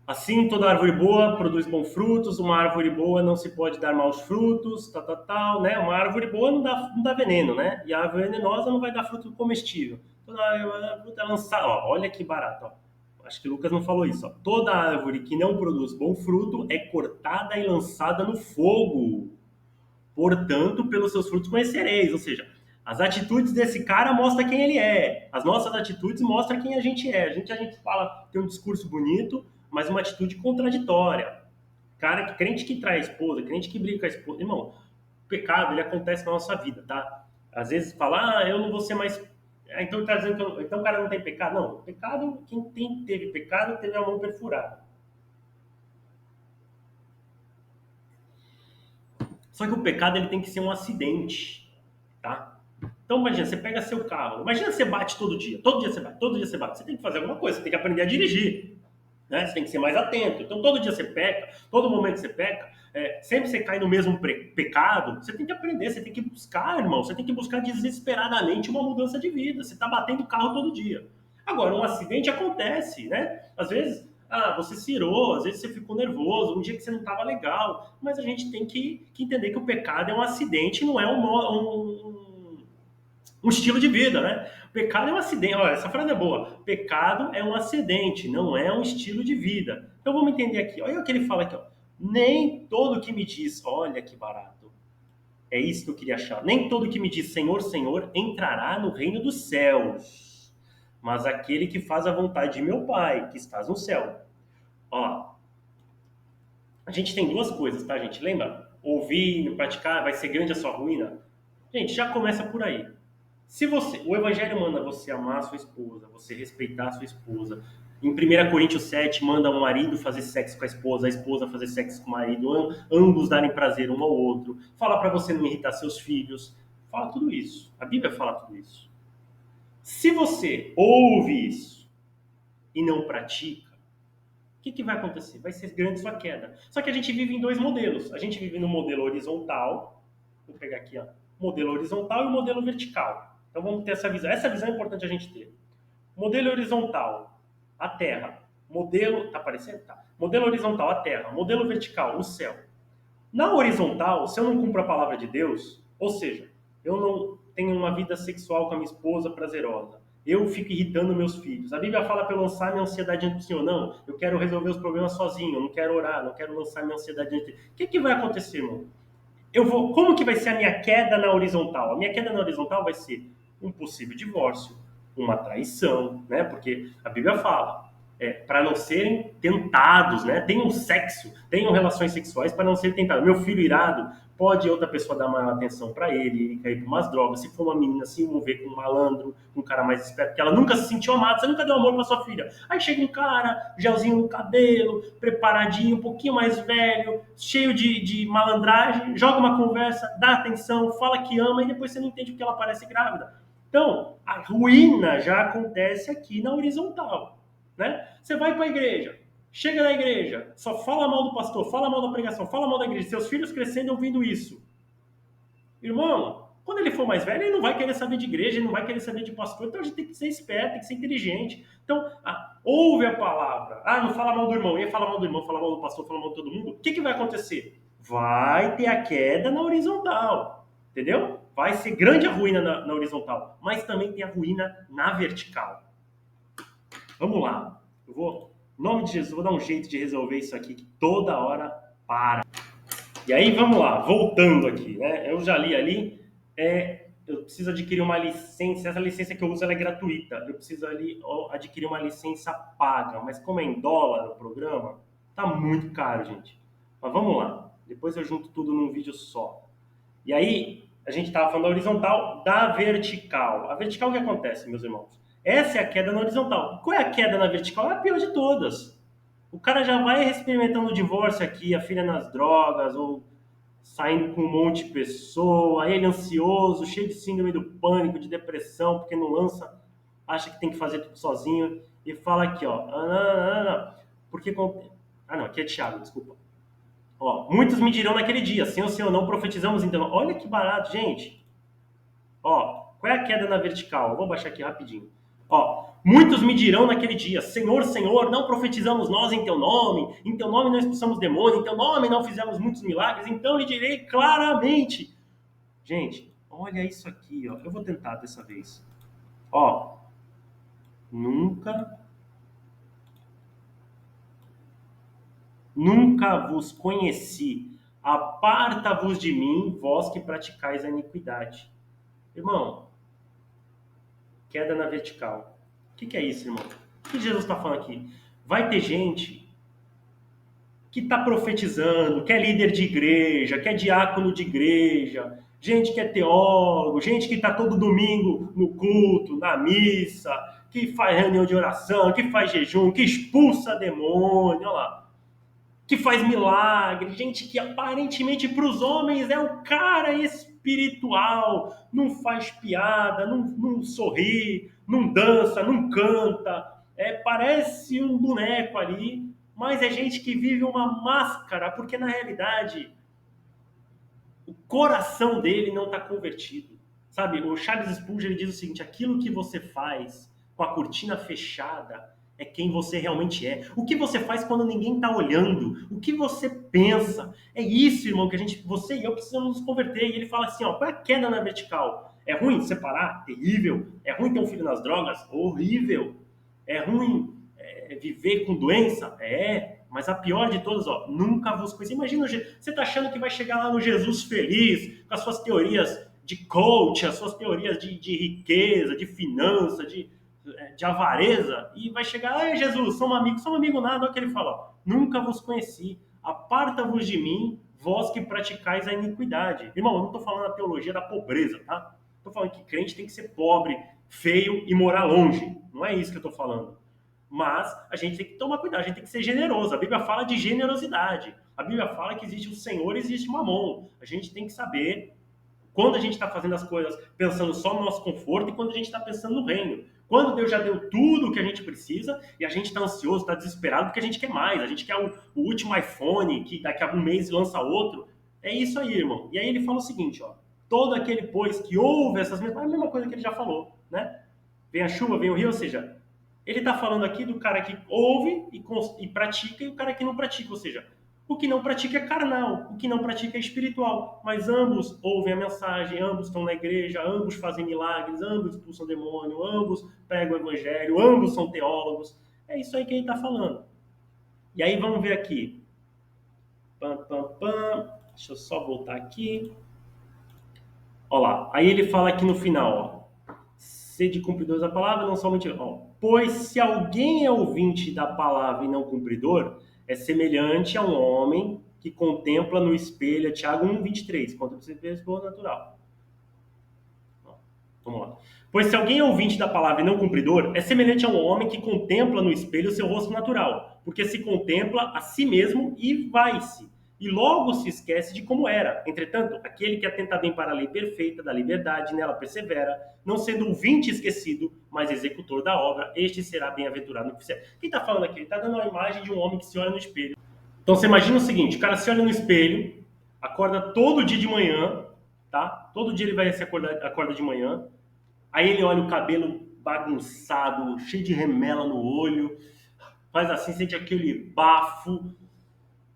Assim, toda árvore boa produz bons frutos, uma árvore boa não se pode dar maus frutos, tal, né? Uma árvore boa não dá veneno, né? E a árvore venenosa não vai dar fruto comestível. Toda árvore é lançada, ó, olha que barato, ó. Acho que Lucas não falou isso, ó. Toda árvore que não produz bom fruto é cortada e lançada no fogo. Portanto, pelos seus frutos conhecereis. Ou seja, as atitudes desse cara mostram quem ele é. As nossas atitudes mostram quem a gente é. A gente fala, tem um discurso bonito, mas uma atitude contraditória. Cara, crente que trai a esposa, crente que briga com a esposa. Irmão, o pecado, ele acontece na nossa vida, tá? Às vezes fala, eu não vou ser mais. Então tá dizendo então o cara não tem pecado? Não, pecado, teve pecado teve a mão perfurada. Só que o pecado ele tem que ser um acidente, tá? Então imagina, você pega seu carro, imagina você bate todo dia você bate, todo dia você bate. Você tem que fazer alguma coisa, você tem que aprender a dirigir, né? Você tem que ser mais atento. Então todo dia você peca, todo momento você peca, sempre você cai no mesmo pecado, você tem que aprender, você tem que buscar, irmão, você tem que buscar desesperadamente uma mudança de vida. Você está batendo o carro todo dia. Agora, um acidente acontece, né? Às vezes, você se irou, às vezes você ficou nervoso, um dia que você não estava legal, mas a gente tem que entender que o pecado é um acidente, não é um estilo de vida, né? Pecado é um acidente. Olha, essa frase é boa. Pecado é um acidente, não é um estilo de vida. Então vamos entender aqui. Olha o que ele fala aqui, ó. Nem todo que me diz, olha que barato. É isso que eu queria achar. Nem todo que me diz Senhor, Senhor entrará no reino dos céus, mas aquele que faz a vontade de meu Pai, que estás no céu. Ó, a gente tem duas coisas, tá, gente? Lembra? Ouvir, praticar, vai ser grande a sua ruína. Gente, já começa por aí. O Evangelho manda você amar a sua esposa, você respeitar a sua esposa. Em 1 Coríntios 7, manda o marido fazer sexo com a esposa fazer sexo com o marido, ambos darem prazer um ao outro. Fala para você não irritar seus filhos. Fala tudo isso. A Bíblia fala tudo isso. Se você ouve isso e não pratica, o que vai acontecer? Vai ser grande sua queda. Só que a gente vive em dois modelos. A gente vive no modelo horizontal. Vou pegar aqui, ó. Modelo horizontal e o modelo vertical. Então vamos ter essa visão. Essa visão é importante a gente ter. Modelo horizontal, a Terra. Modelo. Tá aparecendo? Tá. Modelo horizontal, a Terra. Modelo vertical, o céu. Na horizontal, se eu não cumpro a palavra de Deus, ou seja, eu não tenho uma vida sexual com a minha esposa prazerosa, eu fico irritando meus filhos. A Bíblia fala para eu lançar minha ansiedade diante do Senhor. Não, eu quero resolver os problemas sozinho, eu não quero orar, não quero lançar minha ansiedade diante dele. O que vai acontecer, irmão? Como que vai ser a minha queda na horizontal? A minha queda na horizontal vai ser um possível divórcio, uma traição, né? Porque a Bíblia fala, para não serem tentados, né? Tenham sexo, tenham relações sexuais para não serem tentados. Meu filho irado, pode outra pessoa dar maior atenção para ele cair por umas drogas. Se for uma menina, se envolver com um malandro, um cara mais esperto, porque ela nunca se sentiu amada, você nunca deu amor para sua filha. Aí chega um cara, gelzinho no cabelo, preparadinho, um pouquinho mais velho, cheio de malandragem, joga uma conversa, dá atenção, fala que ama e depois você não entende porque ela parece grávida. Então, a ruína já acontece aqui na horizontal, né? Você vai para a igreja, chega na igreja, só fala mal do pastor, fala mal da pregação, fala mal da igreja, seus filhos crescendo ouvindo isso. Irmão, quando ele for mais velho, ele não vai querer saber de igreja, ele não vai querer saber de pastor, então a gente tem que ser esperto, tem que ser inteligente. Então, ouve a palavra. Não fala mal do irmão, ele fala mal do irmão, fala mal do pastor, fala mal de todo mundo. O que vai acontecer? Vai ter a queda na horizontal, entendeu? Vai ser grande a ruína na horizontal, mas também tem a ruína na vertical. Vamos lá. Em nome de Jesus, vou dar um jeito de resolver isso aqui que toda hora para. E aí, vamos lá, voltando aqui, né? Eu já li ali, eu preciso adquirir uma licença, essa licença que eu uso ela é gratuita, eu preciso ali adquirir uma licença paga, mas como é em dólar o programa, tá muito caro, gente. Mas vamos lá, depois eu junto tudo num vídeo só. E aí, A gente estava falando da horizontal, da vertical. A vertical, o que acontece, meus irmãos? Essa é a queda na horizontal. Qual é a queda na vertical? É a pior de todas. O cara já vai experimentando o divórcio aqui, a filha nas drogas, ou saindo com um monte de pessoa, aí ele ansioso, cheio de síndrome do pânico, de depressão, porque não lança, acha que tem que fazer tudo sozinho, e fala aqui, ó, porque... Ah, não, aqui é Tiago, desculpa. Ó, muitos me dirão naquele dia, sim ou sim ou não, profetizamos então. Olha que barato, gente. Ó, qual é a queda na vertical? Eu vou baixar aqui rapidinho. Ó, muitos me dirão naquele dia, Senhor, Senhor, não profetizamos nós em teu nome não expulsamos demônio, em teu nome não fizemos muitos milagres, então lhe direi claramente. Gente, olha isso aqui, ó. Eu vou tentar dessa vez. Ó, nunca, nunca vos conheci. Aparta-vos de mim, vós que praticais a iniquidade. Irmão, queda na vertical. O que é isso, irmão? O que Jesus está falando aqui? Vai ter gente que está profetizando, que é líder de igreja, que é diácono de igreja, gente que é teólogo, gente que está todo domingo no culto, na missa, que faz reunião de oração, que faz jejum, que expulsa demônio, olha lá, que faz milagre, gente que aparentemente para os homens é o cara espiritual, não faz piada, não sorri, não dança, não canta, parece um boneco ali, mas é gente que vive uma máscara, porque na realidade o coração dele não está convertido. Sabe, o Charles Spurgeon ele diz o seguinte: aquilo que você faz com a cortina fechada é quem você realmente é. O que você faz quando ninguém está olhando? O que você pensa? É isso, irmão, que você e eu precisamos nos converter. E ele fala assim, ó, qual é a queda na vertical? É ruim separar? Terrível. É ruim ter um filho nas drogas? Horrível. É ruim viver com doença? Mas a pior de todas, ó, nunca vos conheci. Imagina, você tá achando que vai chegar lá no Jesus feliz, com as suas teorias de coach, as suas teorias de riqueza, de finança, de avareza, e vai chegar, Jesus, somos amigo nada, olha o que ele fala, ó, nunca vos conheci, aparta-vos de mim, vós que praticais a iniquidade. Irmão, eu não estou falando a teologia da pobreza, tá? Estou falando que crente tem que ser pobre, feio e morar longe. Não é isso que eu estou falando. Mas a gente tem que tomar cuidado, a gente tem que ser generoso. A Bíblia fala de generosidade. A Bíblia fala que existe o Senhor e existe o Mamon. A gente tem que saber quando a gente está fazendo as coisas pensando só no nosso conforto e quando a gente está pensando no reino. Quando Deus já deu tudo o que a gente precisa e a gente está ansioso, está desesperado porque a gente quer mais. A gente quer o último iPhone que daqui a um mês lança outro. É isso aí, irmão. E aí ele fala o seguinte, ó. Todo aquele, pois, que ouve essas mesmas... É a mesma coisa que ele já falou, né? Vem a chuva, vem o rio, ou seja, ele está falando aqui do cara que ouve e pratica e o cara que não pratica, ou seja, o que não pratica é carnal, o que não pratica é espiritual. Mas ambos ouvem a mensagem, ambos estão na igreja, ambos fazem milagres, ambos expulsam demônio, ambos pregam o evangelho, ambos são teólogos. É isso aí que ele está falando. E aí vamos ver aqui. Pam, pam, pam. Deixa eu só voltar aqui. Olha lá. Aí ele fala aqui no final, ó. Sede cumpridores da palavra, não somente... Ó, pois se alguém é ouvinte da palavra e não cumpridor, é semelhante a um homem que contempla no espelho, Tiago 1:23, contempla no espelho natural. Ó, vamos lá. Pois se alguém é ouvinte da palavra e não cumpridor, é semelhante a um homem que contempla no espelho o seu rosto natural, porque se contempla a si mesmo e vai-se, e logo se esquece de como era. Entretanto, aquele que atenta bem para a lei perfeita da liberdade, nela persevera, não sendo ouvinte esquecido, mas executor da obra, este será bem-aventurado no que fizer. Quem está falando aqui? Ele está dando uma imagem de um homem que se olha no espelho. Então você imagina o seguinte, o cara se olha no espelho, acorda todo dia de manhã, tá? Todo dia ele vai se acordar, acorda de manhã, aí ele olha o cabelo bagunçado, cheio de remela no olho, faz assim, sente aquele bafo,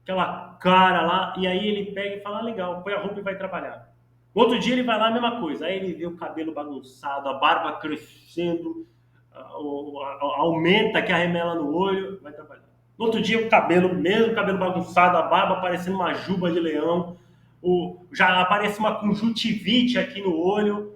aquela cara lá, e aí ele pega e fala, legal, põe a roupa e vai trabalhar. No outro dia ele vai lá, a mesma coisa, aí ele vê o cabelo bagunçado, a barba crescendo, aumenta que a remela no olho, vai trabalhar. No outro dia o cabelo, mesmo cabelo bagunçado, a barba parecendo uma juba de leão, já aparece uma conjuntivite aqui no olho,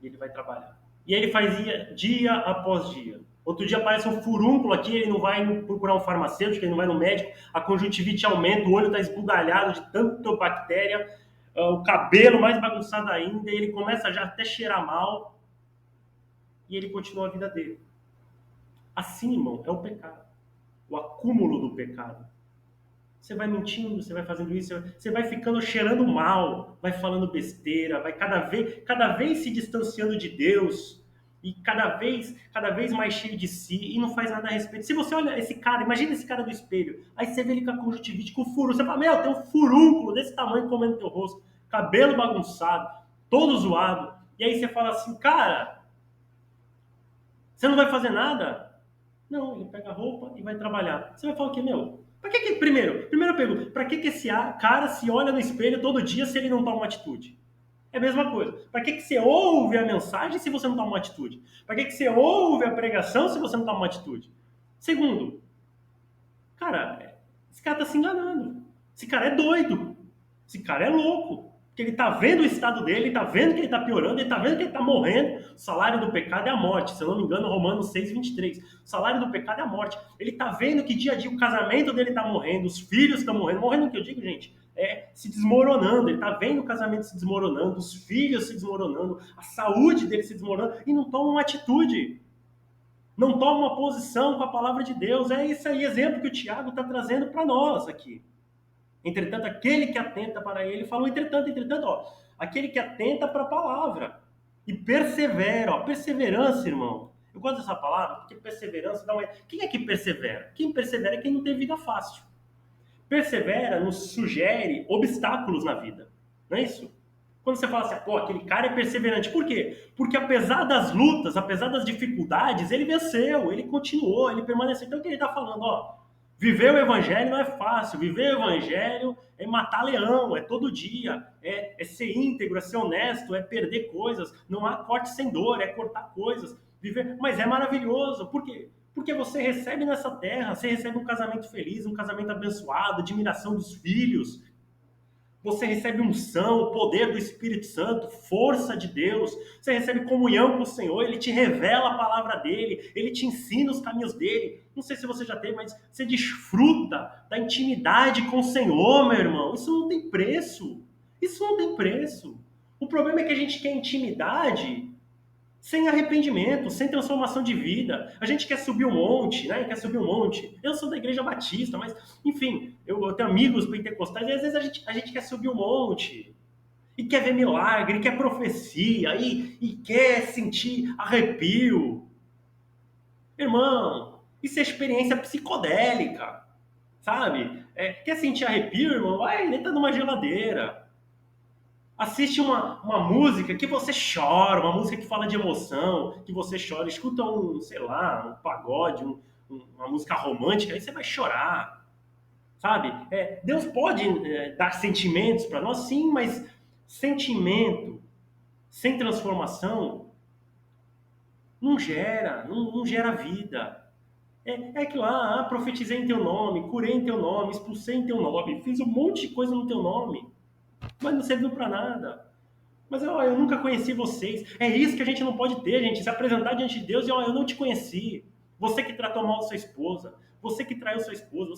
e ele vai trabalhar. E aí ele faz dia após dia. Outro dia aparece um furúnculo aqui, ele não vai procurar um farmacêutico, ele não vai no médico, a conjuntivite aumenta, o olho está esbugalhado de tanta bactéria, o cabelo mais bagunçado ainda, e ele começa já até cheirar mal, e ele continua a vida dele. Assim, irmão, é o pecado. O acúmulo do pecado. Você vai mentindo, você vai fazendo isso, você vai ficando cheirando mal, vai falando besteira, vai cada vez se distanciando de Deus e cada vez mais cheio de si e não faz nada a respeito. Se você olha esse cara, imagina esse cara do espelho, aí você vê ele com a conjuntivite, com furo, você fala, meu, tem um furúnculo desse tamanho comendo teu rosto, cabelo bagunçado, todo zoado, e aí você fala assim, cara, você não vai fazer nada? Não, ele pega a roupa e vai trabalhar. Você vai falar o quê, meu? Primeiro eu pergunto, pra que esse cara se olha no espelho todo dia se ele não toma uma atitude? É a mesma coisa. Pra que você ouve a mensagem se você não toma uma atitude? Pra que você ouve a pregação se você não toma uma atitude? Segundo, cara, esse cara tá se enganando. Esse cara é doido. Esse cara é louco. Porque ele tá vendo o estado dele, ele tá vendo que ele tá piorando, ele tá vendo que ele tá morrendo. O salário do pecado é a morte. Se eu não me engano, Romanos 6:23. O salário do pecado é a morte. Ele tá vendo que dia a dia o casamento dele tá morrendo, os filhos estão morrendo. Morrendo o que eu digo, gente? É se desmoronando. Ele tá vendo o casamento se desmoronando, os filhos se desmoronando, a saúde dele se desmoronando e não toma uma atitude. Não toma uma posição com a palavra de Deus. É esse aí exemplo que o Tiago está trazendo para nós aqui. Entretanto, aquele que atenta para ele, falou entretanto, ó, aquele que atenta para a palavra e persevera, ó, perseverança, irmão. Eu gosto dessa palavra, porque perseverança dá uma... Quem é que persevera? Quem persevera é quem não tem vida fácil. Persevera nos sugere obstáculos na vida, não é isso? Quando você fala assim, pô, aquele cara é perseverante. Por quê? Porque apesar das lutas, apesar das dificuldades, ele venceu, ele continuou, ele permaneceu. Então o que ele está falando? Ó, viver o evangelho não é fácil. Viver o evangelho é matar leão, é todo dia, é ser íntegro, é ser honesto, é perder coisas. Não há corte sem dor, é cortar coisas. Viver, mas é maravilhoso. Por quê? Porque você recebe nessa terra, você recebe um casamento feliz, um casamento abençoado, admiração dos filhos, você recebe unção, poder do Espírito Santo, força de Deus. Você recebe comunhão com o Senhor. Ele te revela a palavra dele. Ele te ensina os caminhos dele. Não sei se você já teve, mas você desfruta da intimidade com o Senhor, meu irmão. Isso não tem preço. Isso não tem preço. O problema é que a gente quer intimidade sem arrependimento, sem transformação de vida. A gente quer subir um monte, né? Quer subir um monte. Eu sou da igreja batista, mas, enfim, eu tenho amigos pentecostais e às vezes a gente quer subir um monte. E quer ver milagre, quer profecia, e quer sentir arrepio. Irmão, isso é experiência psicodélica, sabe? Quer sentir arrepio, irmão? Vai dentro de uma geladeira. Assiste uma música que você chora, uma música que fala de emoção, que você chora. Escuta um, sei lá, um pagode, uma música romântica, aí você vai chorar, sabe? Deus pode dar sentimentos para nós, sim, mas sentimento sem transformação não gera vida. É aquilo lá, profetizei em teu nome, curei em teu nome, expulsei em teu nome, fiz um monte de coisa no teu nome, mas não serviu para nada. Mas ó, eu nunca conheci vocês. É isso que a gente não pode ter, gente. Se apresentar diante de Deus e ó, eu não te conheci. Você que tratou mal sua esposa, você que traiu sua esposa,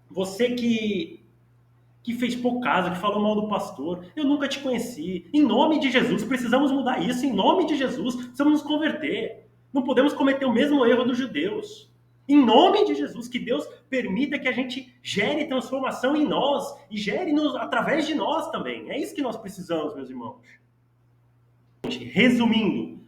você que fez pouco caso, que falou mal do pastor. Eu nunca te conheci. Em nome de Jesus, precisamos mudar isso. Em nome de Jesus, precisamos nos converter. Não podemos cometer o mesmo erro dos judeus. Em nome de Jesus, que Deus permita que a gente gere transformação em nós e gere através de nós também. É isso que nós precisamos, meus irmãos. Resumindo,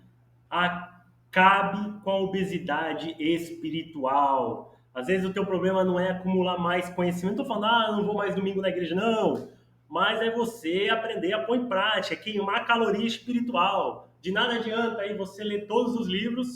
acabe com a obesidade espiritual. Às vezes o teu problema não é acumular mais conhecimento. Não estou falando, eu não vou mais domingo na igreja, não. Mas é você aprender a pôr em prática, queimar caloria espiritual. De nada adianta aí você ler todos os livros,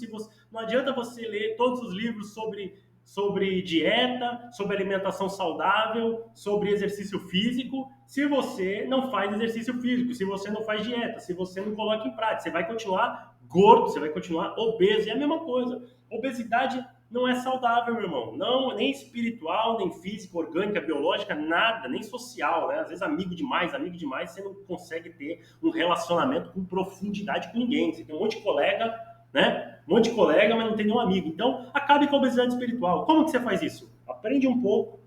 não adianta você ler todos os livros sobre dieta, sobre alimentação saudável, sobre exercício físico, se você não faz exercício físico, se você não faz dieta, se você não coloca em prática. Você vai continuar gordo, você vai continuar obeso. É a mesma coisa. Obesidade não é saudável, meu irmão. Não, nem espiritual, nem física, orgânica, biológica, nada, nem social, né? Às vezes amigo demais, você não consegue ter um relacionamento com profundidade com ninguém. Você tem um monte de colega, né? Um monte de colega, mas não tem nenhum amigo. Então, acabe com a obesidade espiritual. Como que você faz isso? Aprende um pouco,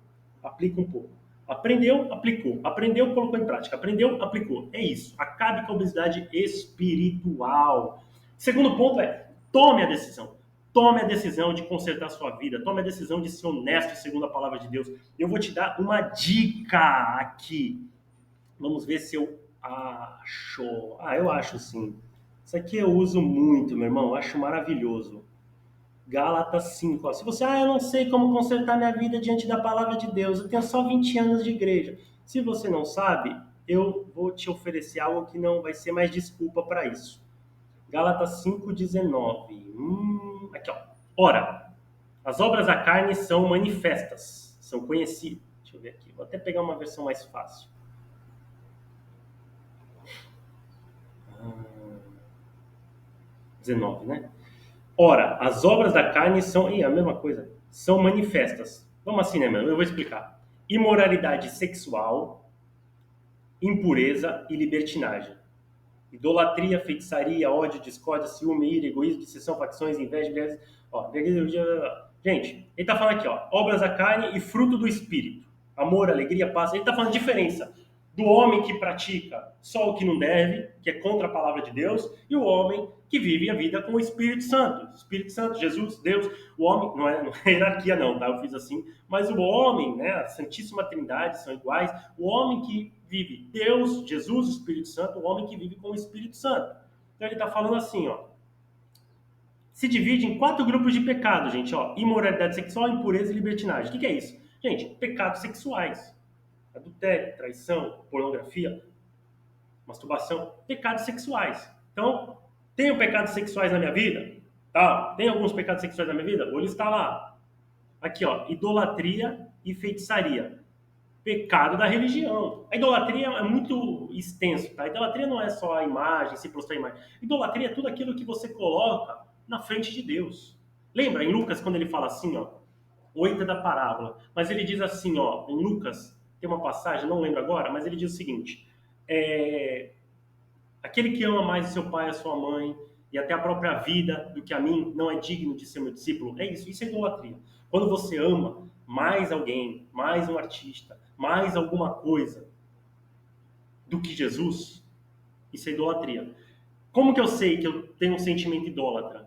aplica um pouco. Aprendeu, aplicou. Aprendeu, colocou em prática. Aprendeu, aplicou. É isso. Acabe com a obesidade espiritual. Segundo ponto é, tome a decisão. Tome a decisão de consertar a sua vida. Tome a decisão de ser honesto segundo a palavra de Deus. Eu vou te dar uma dica aqui. Vamos ver se eu acho. Eu acho sim. Isso aqui eu uso muito, meu irmão. Eu acho maravilhoso. Gálatas 5. Ó. Se você, eu não sei como consertar minha vida diante da palavra de Deus, eu tenho só 20 anos de igreja. Se você não sabe, eu vou te oferecer algo que não vai ser mais desculpa para isso. Gálatas 5:19. Aqui, ó. Ora, as obras da carne são manifestas, são conhecidas. Deixa eu ver aqui, vou até pegar uma versão mais fácil. 19, né? Ora, as obras da carne são, a mesma coisa, são manifestas. Vamos assim, né, meu? Eu vou explicar. Imoralidade sexual, impureza e libertinagem. Idolatria, feitiçaria, ódio, discórdia, ciúme, ira, egoísmo, dissensão, facções, inveja, gente, ele está falando aqui, ó, obras da carne e fruto do espírito. Amor, alegria, paz. Ele está falando diferença do homem que pratica só o que não deve, que é contra a palavra de Deus, e o homem que vive a vida com o Espírito Santo. Espírito Santo, Jesus, Deus, o homem, não é hierarquia não, tá? Eu fiz assim, mas o homem, né, a Santíssima Trindade são iguais, o homem que vive Deus, Jesus, o Espírito Santo, o homem que vive com o Espírito Santo. Então ele está falando assim, ó, se divide em 4 grupos de pecado, gente, ó, imoralidade sexual, impureza e libertinagem. O que é isso? Gente, pecados sexuais, adultério, traição, pornografia, masturbação, pecados sexuais. Então, tenho pecados sexuais na minha vida? Tá. Tem alguns pecados sexuais na minha vida? Vou listar lá. Aqui, ó, idolatria e feitiçaria. Pecado da religião. A idolatria é muito extenso, tá? A idolatria não é só a imagem, se prostrar a imagem. Idolatria é tudo aquilo que você coloca na frente de Deus. Lembra em Lucas quando ele fala assim, ó, 8 da parábola, mas ele diz assim, ó, em Lucas, tem uma passagem, não lembro agora, mas ele diz o seguinte, aquele que ama mais o seu pai e a sua mãe e até a própria vida do que a mim não é digno de ser meu discípulo. É isso é idolatria. Quando você ama mais alguém, mais um artista, mais alguma coisa do que Jesus, isso é idolatria. Como que eu sei que eu tenho um sentimento idólatra?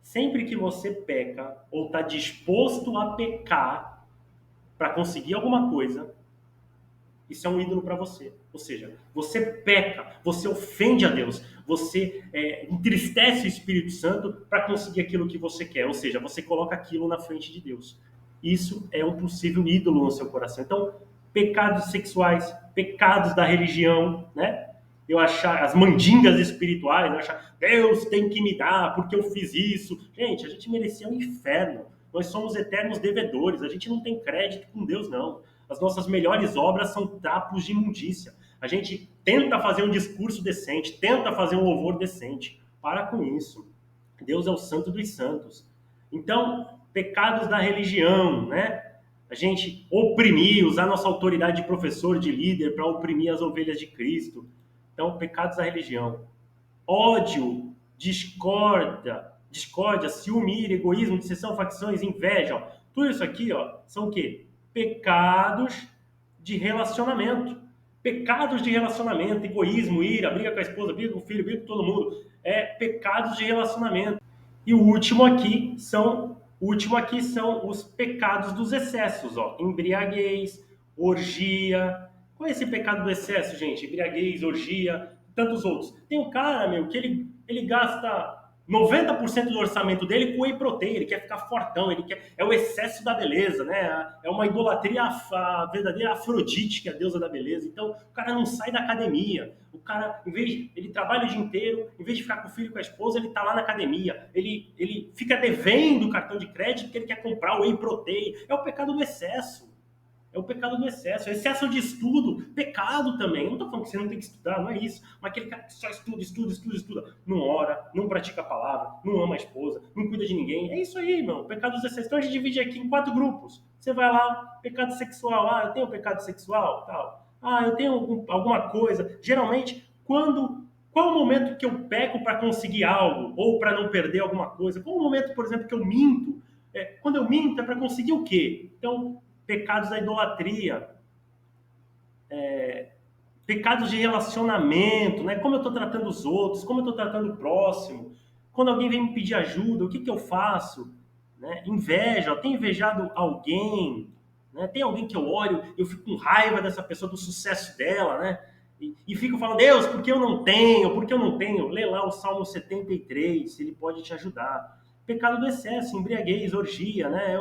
Sempre que você peca ou está disposto a pecar para conseguir alguma coisa, isso é um ídolo para você. Ou seja, você peca, você ofende a Deus, você entristece o Espírito Santo para conseguir aquilo que você quer. Ou seja, você coloca aquilo na frente de Deus. Isso é um possível ídolo no seu coração. Então, pecados sexuais, pecados da religião, né? Eu achar as mandingas espirituais, eu achar Deus tem que me dar porque eu fiz isso. Gente, a gente merecia um inferno. Nós somos eternos devedores. A gente não tem crédito com Deus, não. As nossas melhores obras são trapos de imundícia. A gente tenta fazer um discurso decente, tenta fazer um louvor decente. Para com isso. Deus é o santo dos santos. Então, pecados da religião, né? A gente oprimir, usar nossa autoridade de professor, de líder, para oprimir as ovelhas de Cristo. Então, pecados da religião. Ódio, discórdia, ciúme, ira, egoísmo, dissensão, facções, inveja. Ó. Tudo isso aqui, ó, são o quê? Pecados de relacionamento. Pecados de relacionamento, egoísmo, ira, briga com a esposa, briga com o filho, briga com todo mundo. Pecados de relacionamento. E o último aqui são os pecados dos excessos, ó. Embriaguez, orgia. Qual é esse pecado do excesso, gente? Embriaguez, orgia, tantos outros. Tem um cara, meu, que ele gasta 90% do orçamento dele com whey protein, ele quer ficar fortão, é o excesso da beleza, né? É uma idolatria a verdadeira Afrodite, que é a deusa da beleza. Então, o cara não sai da academia. O cara, ele trabalha o dia inteiro, em vez de ficar com o filho e com a esposa, ele tá lá na academia. Ele fica devendo o cartão de crédito porque ele quer comprar o whey protein. É o pecado do excesso. É o pecado do excesso. Excesso de estudo, pecado também. Não estou falando que você não tem que estudar, não é isso. Mas aquele cara que só estuda. Não ora, não pratica a palavra, não ama a esposa, não cuida de ninguém. É isso aí, irmão. Pecado dos excessos. Então a gente divide aqui em 4 grupos. Você vai lá, pecado sexual. Eu tenho pecado sexual, tal. Eu tenho alguma coisa. Geralmente, qual é o momento que eu peco para conseguir algo? Ou para não perder alguma coisa? Qual é o momento, por exemplo, que eu minto? Quando eu minto é para conseguir o quê? Então, pecados da idolatria, pecados de relacionamento, né? Como eu estou tratando os outros, como eu estou tratando o próximo. Quando alguém vem me pedir ajuda, o que eu faço? Né? Inveja, eu tenho invejado alguém, né? Tem alguém que eu olho, eu fico com raiva dessa pessoa, do sucesso dela, né? E fico falando, Deus, por que eu não tenho? Por que eu não tenho? Lê lá o Salmo 73, ele pode te ajudar. Pecado do excesso, embriaguez, orgia, né?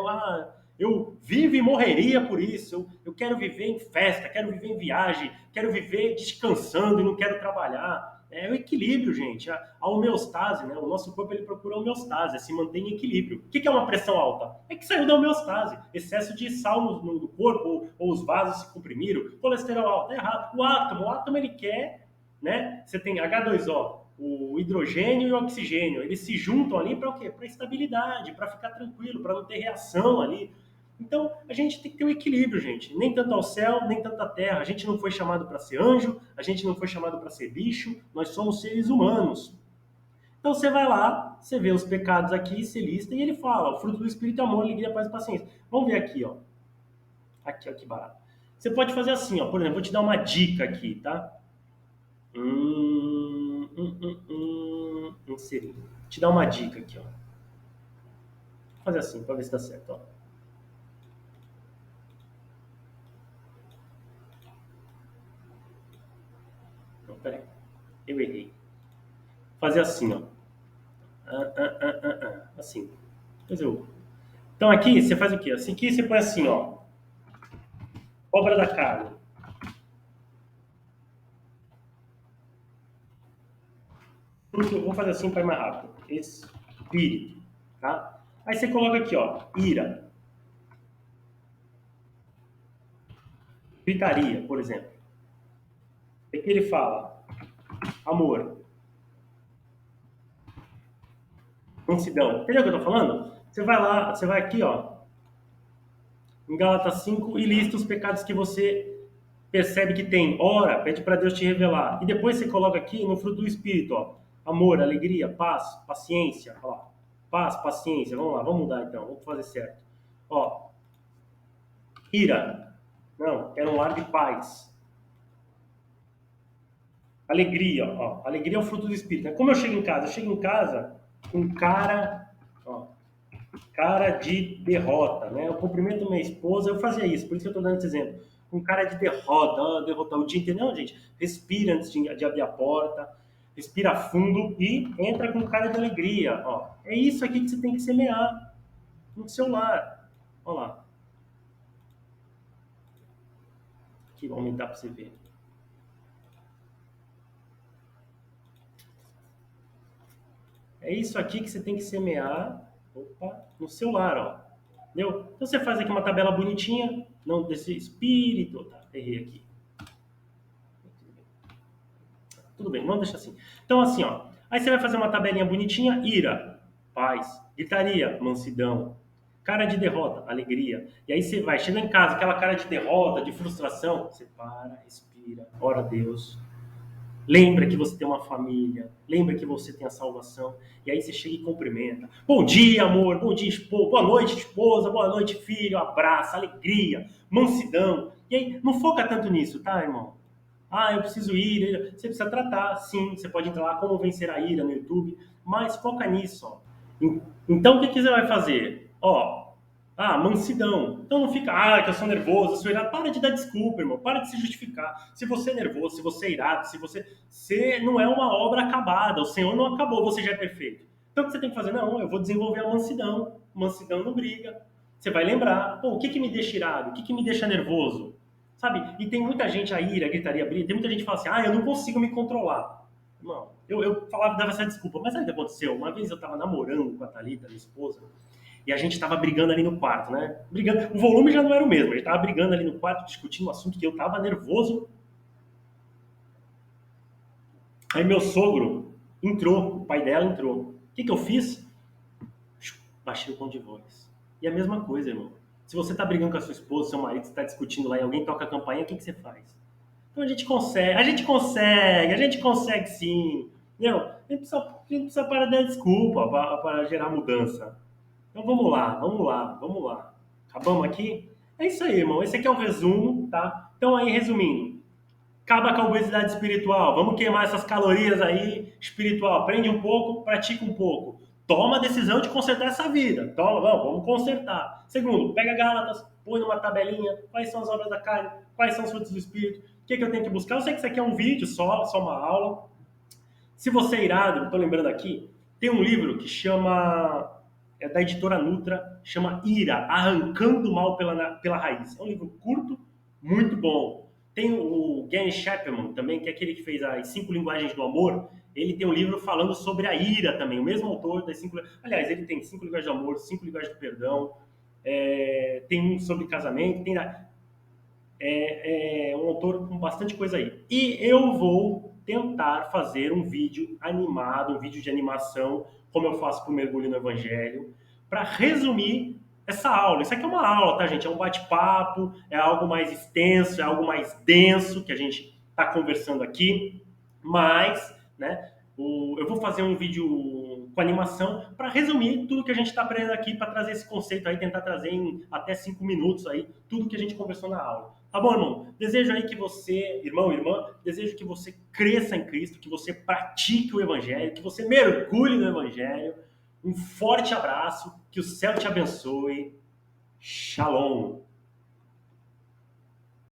Eu vivo e morreria por isso. Eu quero viver em festa, quero viver em viagem, quero viver descansando e não quero trabalhar. É o equilíbrio, gente. A homeostase, né? O nosso corpo ele procura a homeostase, se mantém em equilíbrio. O que é uma pressão alta? É que saiu da homeostase. Excesso de sal no corpo, ou os vasos se comprimiram, colesterol alto, é errado. O átomo ele quer, né? Você tem H2O, o hidrogênio e o oxigênio, eles se juntam ali para o quê? Para estabilidade, para ficar tranquilo, para não ter reação ali. Então, a gente tem que ter um equilíbrio, gente. Nem tanto ao céu, nem tanto à terra. A gente não foi chamado para ser anjo, a gente não foi chamado para ser bicho, nós somos seres humanos. Então, você vai lá, você vê os pecados aqui, você lista, e ele fala, o fruto do Espírito é amor, alegria, paz e paciência. Vamos ver aqui, ó. Aqui, ó, que barato. Você pode fazer assim, ó. Por exemplo, vou te dar uma dica aqui, tá? Inserir. Vou te dar uma dica aqui, ó. Vou fazer assim, para ver se dá certo, ó. Não, peraí. Eu errei. Fazer assim, ó. Assim. Depois eu. Então aqui você faz o quê? Assim aqui você põe assim, ó. Obra da carne. Vou fazer assim para ir mais rápido. Espírito. Tá? Aí você coloca aqui, ó. Ira. Gritaria, por exemplo. Aqui ele fala. Amor. Mansidão. Entendeu o que eu tô falando? Você vai lá, você vai aqui, ó. Em Gálatas 5 e lista os pecados que você percebe que tem. Ora, pede para Deus te revelar. E depois você coloca aqui no fruto do Espírito, ó. Amor, alegria, paz, paciência. Ó. Paz, paciência. Vamos lá, vamos mudar então. Vamos fazer certo. Ó. Ira. Não, era um lar de paz. Alegria, ó. Alegria é o fruto do Espírito. Como eu chego em casa? Eu chego em casa com cara, ó, cara de derrota, né? Eu cumprimento minha esposa, eu fazia isso, por isso que eu estou dando esse exemplo. Com cara de derrota, ó, derrotar o dia inteiro. Não, gente, respira antes de abrir a porta, respira fundo e entra com cara de alegria, ó. É isso aqui que você tem que semear no seu lar. Olha lá. Aqui, vou aumentar para você ver. É isso aqui que você tem que semear, opa, no seu lar, ó. Entendeu? Então você faz aqui uma tabela bonitinha, não desse espírito, tá? Errei aqui. Tudo bem, vamos deixar assim. Então assim, ó. Aí você vai fazer uma tabelinha bonitinha, ira, paz, gritaria, mansidão, cara de derrota, alegria. E aí você vai, chega em casa, aquela cara de derrota, de frustração, você para, respira, ora a Deus, lembra que você tem uma família, lembra que você tem a salvação, e aí você chega e cumprimenta. Bom dia, amor, bom dia, esposa, boa noite, esposa, boa noite, filho, abraço, alegria, mansidão. E aí, não foca tanto nisso, tá, irmão? Ah, eu preciso ir, você precisa tratar, sim, você pode entrar lá, como vencer a ira no YouTube, mas foca nisso, ó. Então, o que você vai fazer? Ó, mansidão. Então não fica, que eu sou nervoso, eu sou irado. Para de dar desculpa, irmão. Para de se justificar. Se você é nervoso, se você é irado, se você. Você não é uma obra acabada. O Senhor não acabou, você já é perfeito. Então o que você tem que fazer? Não, eu vou desenvolver a mansidão. Mansidão não briga. Você vai lembrar, pô, o que me deixa irado? O que me deixa nervoso? Sabe? E tem muita gente, a ira, a gritaria, briga, tem muita gente que fala assim, eu não consigo me controlar. Irmão, eu falava, dava essa desculpa, mas sabe o que aconteceu? Uma vez eu tava namorando com a Thalita, minha esposa, e a gente tava brigando ali no quarto, né? Brigando. O volume já não era o mesmo, a gente tava brigando ali no quarto, discutindo um assunto que eu tava nervoso. Aí meu sogro entrou, o pai dela entrou. O que eu fiz? Baixei o tom de voz. E a mesma coisa, irmão. Se você tá brigando com a sua esposa, seu marido, você tá discutindo lá e alguém toca a campainha, o que você faz? Então a gente consegue sim. Entendeu? A gente precisa parar de dar desculpa para gerar mudança. Então vamos lá. Acabamos aqui? É isso aí, irmão. Esse aqui é o resumo, tá? Então aí, resumindo. Acaba com a obesidade espiritual. Vamos queimar essas calorias aí espiritual. Aprende um pouco, pratica um pouco. Toma a decisão de consertar essa vida. Toma, vamos consertar. Segundo, pega Gálatas, põe numa tabelinha quais são as obras da carne, quais são os frutos do espírito, o que eu tenho que buscar. Eu sei que isso aqui é um vídeo só uma aula. Se você é irado, estou lembrando aqui, tem um livro que chama, é da editora Nutra, chama Ira, Arrancando o Mal pela Raiz. É um livro curto, muito bom. Tem o Gary Chapman também, que é aquele que fez as 5 linguagens do amor. Ele tem um livro falando sobre a ira também, o mesmo autor das 5. Aliás, ele tem 5 linguagens do amor, 5 linguagens do perdão, tem um sobre casamento, é um autor com bastante coisa aí. E eu vou tentar fazer um vídeo animado, um vídeo de animação, como eu faço para o Mergulho no Evangelho, para resumir essa aula. Isso aqui é uma aula, tá, gente? É um bate-papo, é algo mais extenso, é algo mais denso que a gente está conversando aqui, mas, né, eu vou fazer um vídeo com animação para resumir tudo que a gente está aprendendo aqui, para trazer esse conceito aí, tentar trazer em até 5 minutos aí, tudo que a gente conversou na aula. Tá bom, irmão? Desejo aí que você, irmão, irmã, desejo que você cresça em Cristo, que você pratique o Evangelho, que você mergulhe no Evangelho. Um forte abraço, que o céu te abençoe. Shalom.